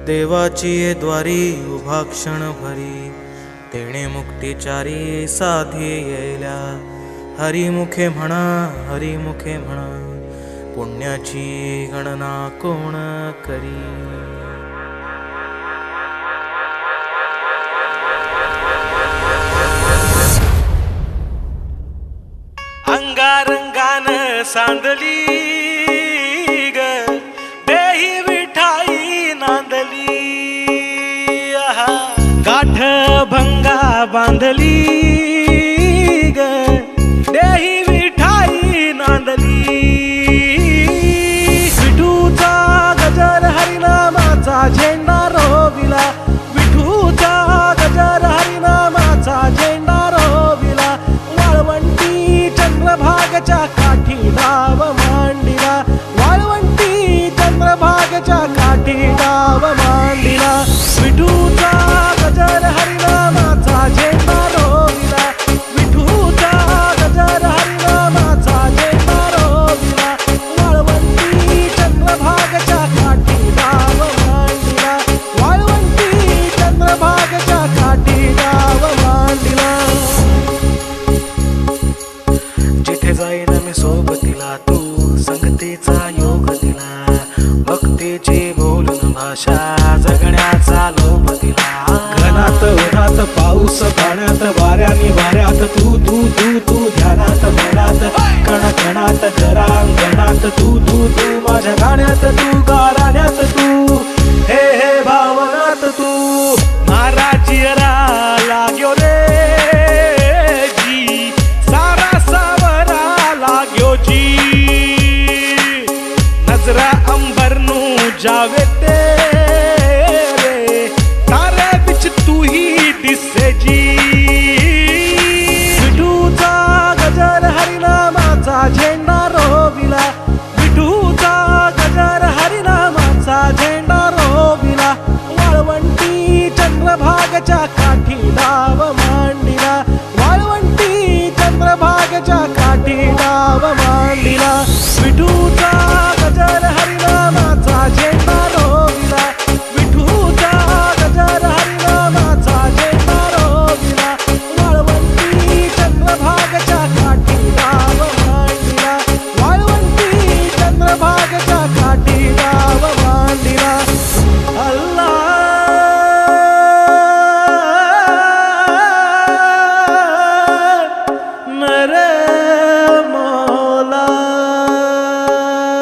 देवाची द्वारी उभा क्षण भरी, तेणे मुक्तिचारी साधी येल्या. हरिमुखे म्हणा, हरिमुखे म्हणा, पुण्याची गणना कोण करी. अंगारंगान सांदली ग, देही विठाई नांदली. गाठ भंगा बांधली ग, देही विठाई नांदली. विठूचा गजर हरिनामाचा झेंडा रोविला, विठूचा गजर हरिनामाचा झेंडा रोविला. वाळवंटी चंद्रभागच्या काठी डाव मांडिला, वाळवंटी चंद्रभागच्या काठी डाव मांडिला. विठूचा गजर हरिनामाचा झेंडा रोविला, विठूचा गजर हरिनामाचा झेंडा रोविला. वाळवंटी चंद्रभागच्या काठी डाव मांडिला, वाळवंटी चंद्रभागच्या काठी डाव मांडिला. जिथे जाईन मी सोबतीला, तू संगतीचा योग दिला. भक्तीची बोलून भाषा, जगण्याचा लोभ दिला. घनात उन्हात पाऊस पाण्यात, वाऱ्यानी वाऱ्यात, तू तू तू तू ध्यानात मनात, कण कणात जरांगणात, तू तू तू माझ्या गाण्यात, तू गाण्यात, तू हे हे भावनात, तू महाराजी लाग्यो रे जी, सारा सावरा लाग्यो जी. नजरा अंबरनू जावे तेरे, तारे बिच तू ही दिसे जी. विठूचा गजर हरिनामाचा झेंडा रोविला, विठूचा गजर हरिनामाचा झेंडा रोविला. वाळवंटी चंद्रभागच्या काठी डाव मांडिला, वाळवंटी चंद्रभागच्या काठी डाव मांडिला. विठूचा गजर हरिनामाचा झेंडा रोविला, विठूचा गजर हरिनामाचा झेंडा रोविला. वाळवंटी चंद्रभागच्या काठी डाव मांडिला, वाळवंटी चंद्रभागच्या काठी डाव मांडिला. अल्लाह मेरे मौला,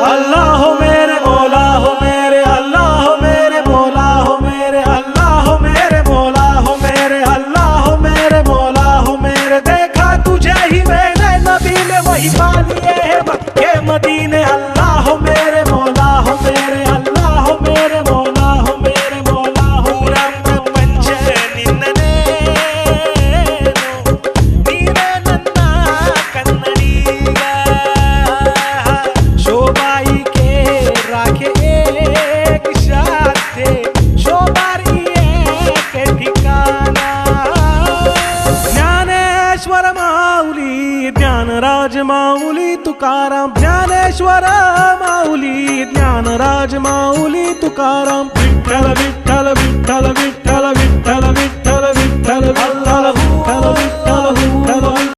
अल्लाह हो मेरे मौला, हो मेरे अल्लाह, हो मेरे मौला, हो मेरे अल्लाह, हो मेरे मौला, हो मेरे अल्लाह, हो मेरे मौला, हो मेरे. देखा तुझे ही मैंने नबी में, वही पा लिए है मक्के मदीने. अल्लाह हो मेरे मौला, हो मेरे अल्लाह, हो मेरे मौला, हो मेरे मौला, हो रंग पंच निन्ने नीरे नन्ना कन्नड़ीगा. शोभाई के राखे एक शाते, शोभारी एक ठिकाणा. ज्ञानेश्वर माऊली, ज्ञानराज माऊली तुकाराम. ज्ञानेश्वर माऊली, ज्ञानराज माऊली तुकाराम. विठ्ठल विठ्ठल विठ्ठल विठ्ठल विठ्ठल विठ्ठल विठ्ठल विठ्ठल.